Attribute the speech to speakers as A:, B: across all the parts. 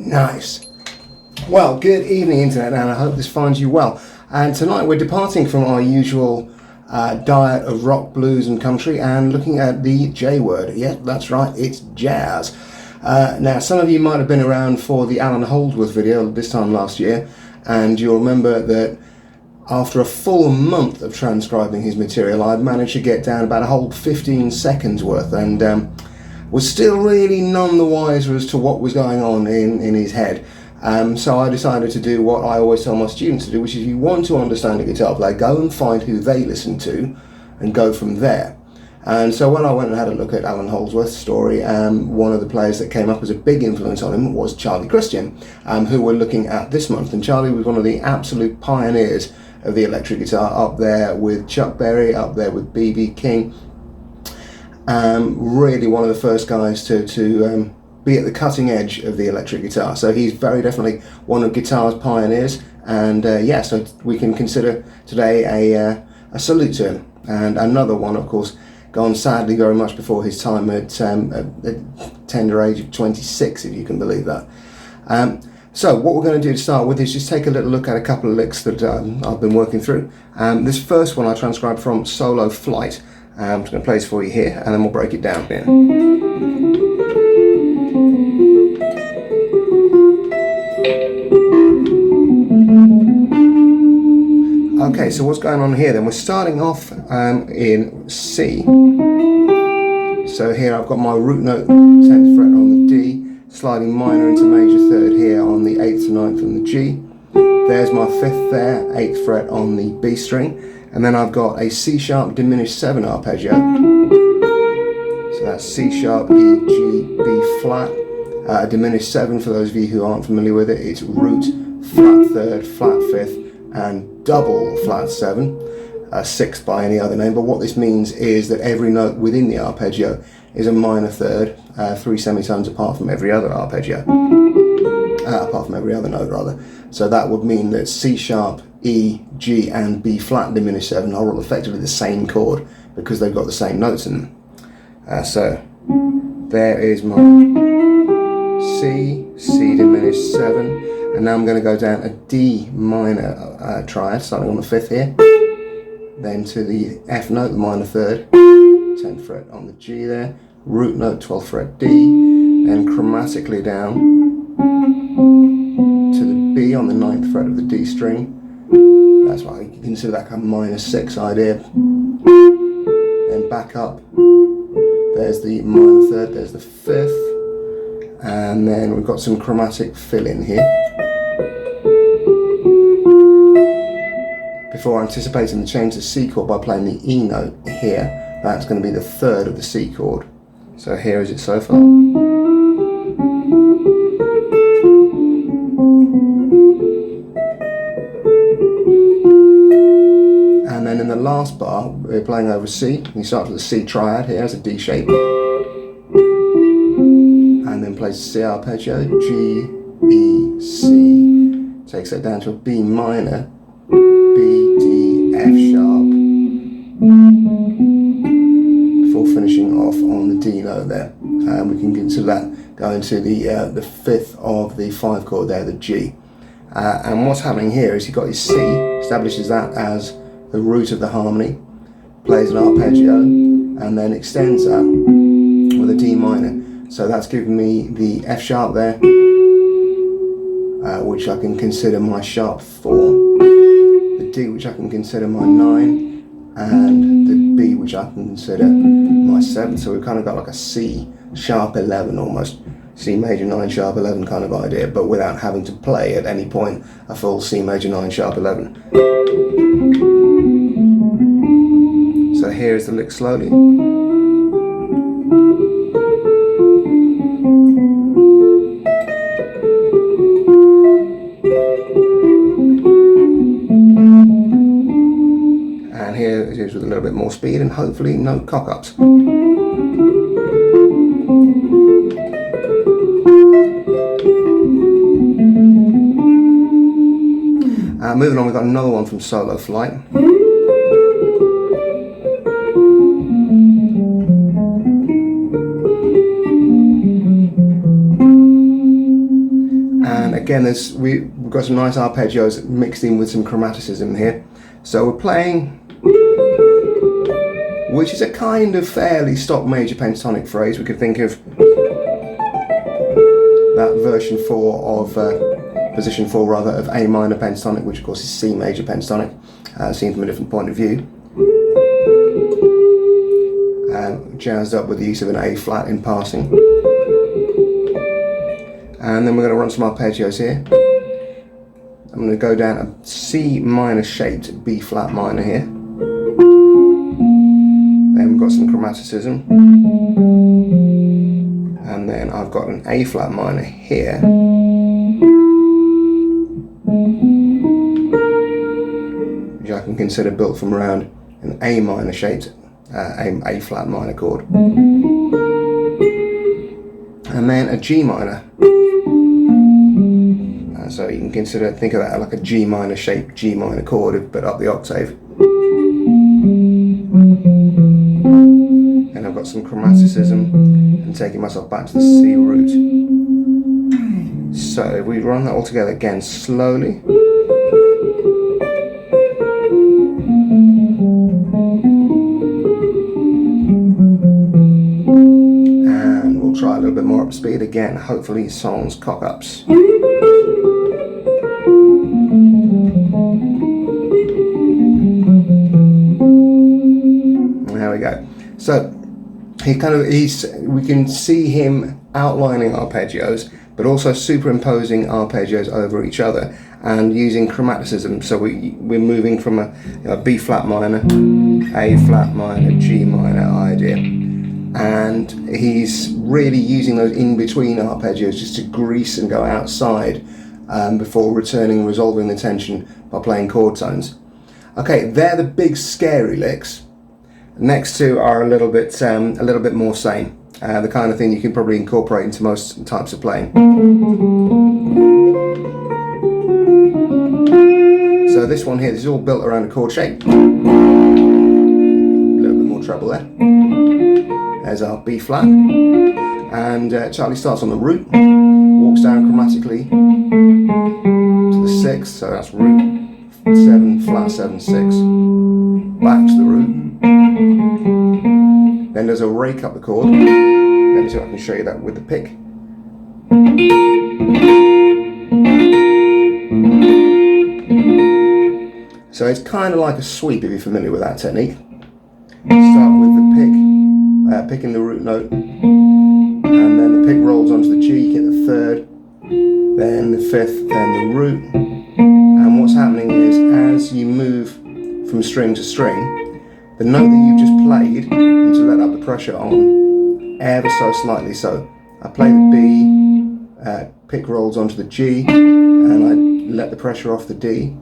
A: Nice. Well, good evening, Internet, and I hope this finds you well. And tonight we're departing from our usual diet of rock, blues and country and looking at the J word. Yeah, that's right, it's jazz. Now, some of you might have been around for the Alan Holdsworth video this time last year, and you'll remember that after a full month of transcribing his material, I'd managed to get down about a whole 15 seconds worth, and was still really none the wiser as to what was going on in his head. So I decided to do what I always tell my students to do, which is, if you want to understand a guitar player, go and find who they listen to and go from there. And so when I went and had a look at Alan Holdsworth's story, one of the players that came up as a big influence on him was Charlie Christian, who we're looking at this month. And Charlie was one of the absolute pioneers of the electric guitar, up there with Chuck Berry, up there with B.B. King. Really one of the first guys to be at the cutting edge of the electric guitar. So he's very definitely one of guitar's pioneers, and yeah, so we can consider today a salute to him. And another one, of course, gone sadly very much before his time at a tender age of 26, if you can believe that. So what we're going to do to start with is just take a little look at a couple of licks that I've been working through. This first one I transcribed from Solo Flight. I'm just going to play this for you here, and then we'll break it down here. Okay, so what's going on here then? We're starting off in C. So here I've got my root note, 10th fret on the D, sliding minor into major third here on the 8th to 9th on the G. There's my 5th there, 8th fret on the B string. And then I've got a C sharp diminished 7 arpeggio. So that's C sharp, E, G, B flat. Diminished 7, for those of you who aren't familiar with it, it's root, flat 3rd, flat 5th, and double flat 7. 6th by any other name. But what this means is that every note within the arpeggio is a minor third, 3 semitones apart from every other arpeggio. Apart from every other note, rather. So that would mean that C sharp, E, G and B flat diminished 7 are all effectively the same chord because they've got the same notes in them. So there is my C diminished 7, and now I'm going to go down a D minor triad, starting on the 5th here, then to the F note, the minor third, 10th fret on the G there, root note, 12th fret D, then chromatically down to the B on the 9th fret of the D string. That's why you can consider that kind of minor 6 idea. Then back up, there's the minor third, there's the 5th, and then we've got some chromatic fill in here. Before anticipating the change to C chord by playing the E note here, that's going to be the 3rd of the C chord. So here is it so far. And then in the last bar, we're playing over C. You start with the C triad here as a D shape. And then plays C arpeggio, G, E, C. Takes that down to a B minor, B, D, F sharp. Before finishing off on the D note there. And we can consider that going to the 5th of the 5 chord there, the G. And what's happening here is you've got his C, establishes that as the root of the harmony, plays an arpeggio, and then extends that with a D minor. So that's giving me the F sharp there, which I can consider my sharp 4, the D which I can consider my 9, and the B which I can consider my 7. So we've kind of got like a C sharp 11 almost. C major 9 sharp 11 kind of idea, but without having to play at any point a full C major 9 sharp 11. So here's the lick slowly. And here it is with a little bit more speed and hopefully no cock-ups. Moving on, we've got another one from Solo Flight. And again, we've got some nice arpeggios mixed in with some chromaticism here. So we're playing, which is a kind of fairly stock major pentatonic phrase. We could think of that version 4 of position 4 rather of A minor pentatonic, which of course is C major pentatonic, seen from a different point of view. Jazzed up with the use of an A flat in passing. And then we're going to run some arpeggios here. I'm going to go down a C minor shaped B flat minor here. Then we've got some chromaticism. And then I've got an A flat minor here. Which I can consider built from around an A minor shaped A flat minor chord. And then a G minor. So you can think of that like a G minor shaped G minor chord, but up the octave. And I've got some chromaticism and taking myself back to the C root. So if we run that all together again slowly. And we'll try a little bit more up speed again, hopefully sans cock-ups. There we go. So we can see him outlining arpeggios, but also superimposing arpeggios over each other and using chromaticism. So we're moving from a B flat minor, A flat minor, G minor idea. And he's really using those in-between arpeggios just to grease and go outside before returning and resolving the tension by playing chord tones. Okay, they're the big scary licks. Next two are a little bit more sane. The kind of thing you can probably incorporate into most types of playing. So this one here, this is all built around a chord shape. A little bit more treble there. There's our B flat. And Charlie starts on the root, walks down chromatically to the 6th, so that's root, 7, flat 7, 6, back to the root. Then there's a rake up the chord. Let me see if I can show you that with the pick. So it's kind of like a sweep if you're familiar with that technique. Start with the pick, picking the root note, and then the pick rolls onto the G, you get the 3rd, then the 5th, then the root. And what's happening is as you move from string to string, the note that you've just played, you need to let up the pressure on ever so slightly. So I play the B, pick rolls onto the G, and I let the pressure off the D.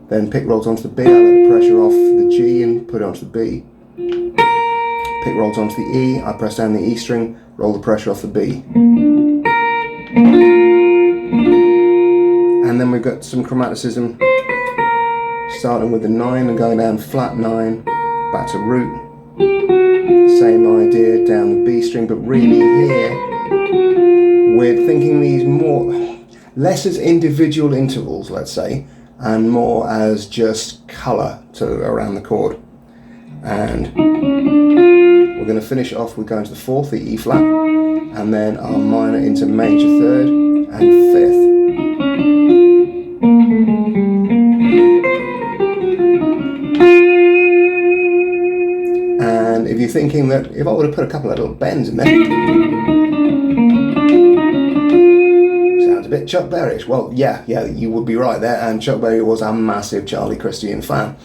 A: Then pick rolls onto the B, I let the pressure off the G and put it onto the B. Pick rolls onto the E, I press down the E string, roll the pressure off the B. And then we've got some chromaticism, starting with the 9 and going down flat 9, back to root. Same idea down the B string, but really here we're thinking these less as individual intervals, let's say, and more as just colour around the chord. And we're going to finish off with going to the 4th, the E flat, and then our minor into major 3rd and 5th. And And if you're thinking that if I would have put a couple of little bends in there, sounds a bit Chuck Berry-ish. Well, yeah, you would be right there. And Chuck Berry was a massive Charlie Christian fan.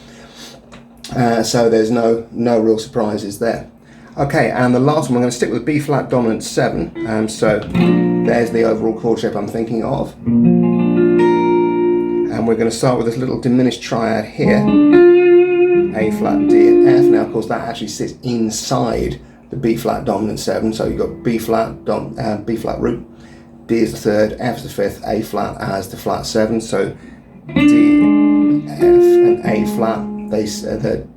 A: So there's no real surprises there. Okay, and the last one, I'm going to stick with B flat dominant 7. So there's the overall chord shape I'm thinking of. And we're going to start with this little diminished triad here. A flat, D and F. Now of course that actually sits inside the B flat dominant 7. So you've got B flat root, D is the 3rd, F is the 5th, A flat as the flat 7. So D, F and A flat, they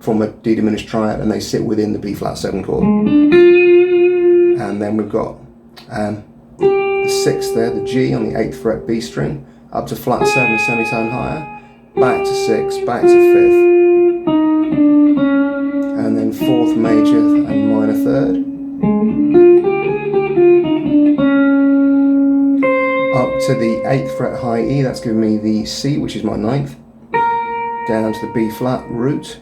A: form a D diminished triad and they sit within the B flat 7 chord. And then we've got the 6th there, the G on the 8th fret B string, up to flat 7, a semitone higher, back to 6, back to 5th, and then 4th major and minor 3rd, up to the 8th fret high E, that's giving me the C, which is my 9th, down to the B flat root,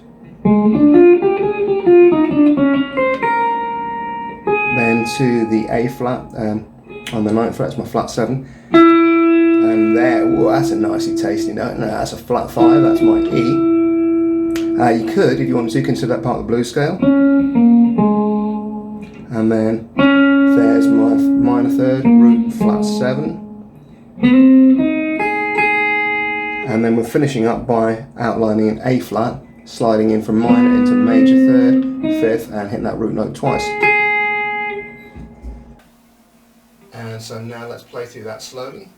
A: then to the A flat on the 9th fret, it's my flat 7, and there, whoa, that's a nicely tasty note. No, that's a flat 5, that's my E. You could, if you wanted to, consider that part of the blues scale, and then there's my minor 3rd, root, flat 7. And then we're finishing up by outlining an A flat, sliding in from minor into major 3rd, 5th, and hitting that root note twice. And so now let's play through that slowly.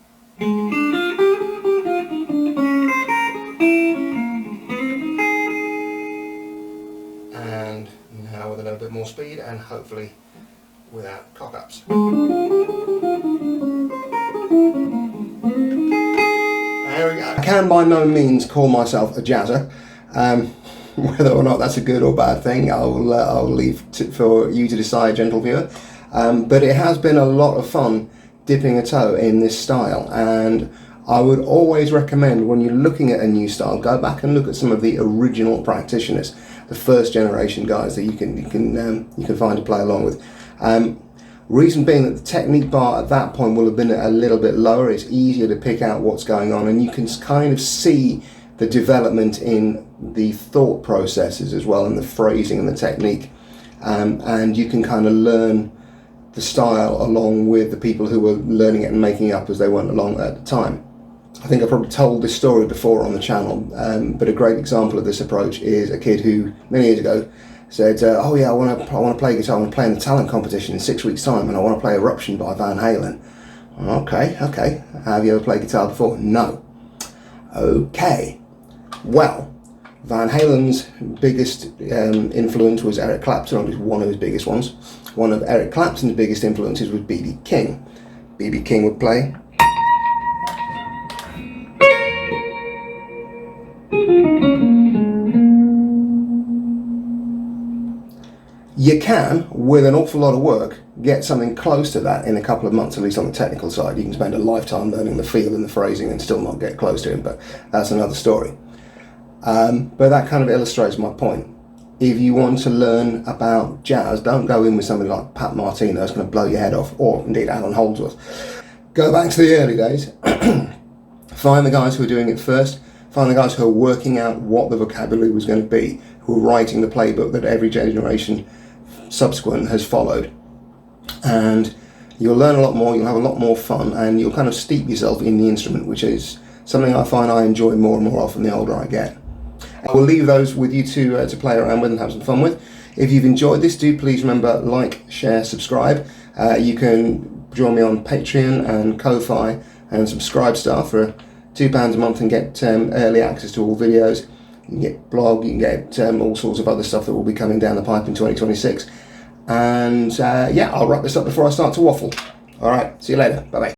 A: And now with a little bit more speed and hopefully without cock-ups. There we go. I can by no means call myself a jazzer. Whether or not that's a good or bad thing, I'll leave for you to decide, gentle viewer. But it has been a lot of fun dipping a toe in this style, and I would always recommend when you're looking at a new style, go back and look at some of the original practitioners, the first generation guys that you can find to play along with. Reason being that the technique bar at that point will have been a little bit lower. It's easier to pick out what's going on, and you can kind of see the development in the thought processes as well, and the phrasing and the technique, and you can kind of learn the style along with the people who were learning it and making it up as they went along at the time. I think I've probably told this story before on the channel, but a great example of this approach is a kid who many years ago said, oh yeah, I want to play guitar, I want to play in the talent competition in 6 weeks time, and I want to play Eruption by Van Halen. Okay, have you ever played guitar before? No. Okay, well, Van Halen's biggest influence was Eric Clapton, or at least one of his biggest ones. One of Eric Clapton's biggest influences was B.B. King. B.B. King would play. You can, with an awful lot of work, get something close to that in a couple of months, at least on the technical side. You can spend a lifetime learning the feel and the phrasing and still not get close to it, but that's another story. But that kind of illustrates my point. If you want to learn about jazz, don't go in with somebody like Pat Martino that's going to blow your head off, or indeed Alan Holdsworth. Go back to the early days. Find the guys who are doing it first. Find the guys who are working out what the vocabulary was going to be, who are writing the playbook that every generation subsequent has followed. And you'll learn a lot more, you'll have a lot more fun, and you'll kind of steep yourself in the instrument, which is something I find I enjoy more and more often the older I get. I will leave those with you to play around with and have some fun with. If you've enjoyed this, do please remember, like, share, subscribe. You can join me on Patreon and Ko-Fi and Subscribestar for £2 a month and get early access to all videos. You can get blog, you can get all sorts of other stuff that will be coming down the pipe in 2026. And yeah, I'll wrap this up before I start to waffle. Alright, see you later. Bye-bye.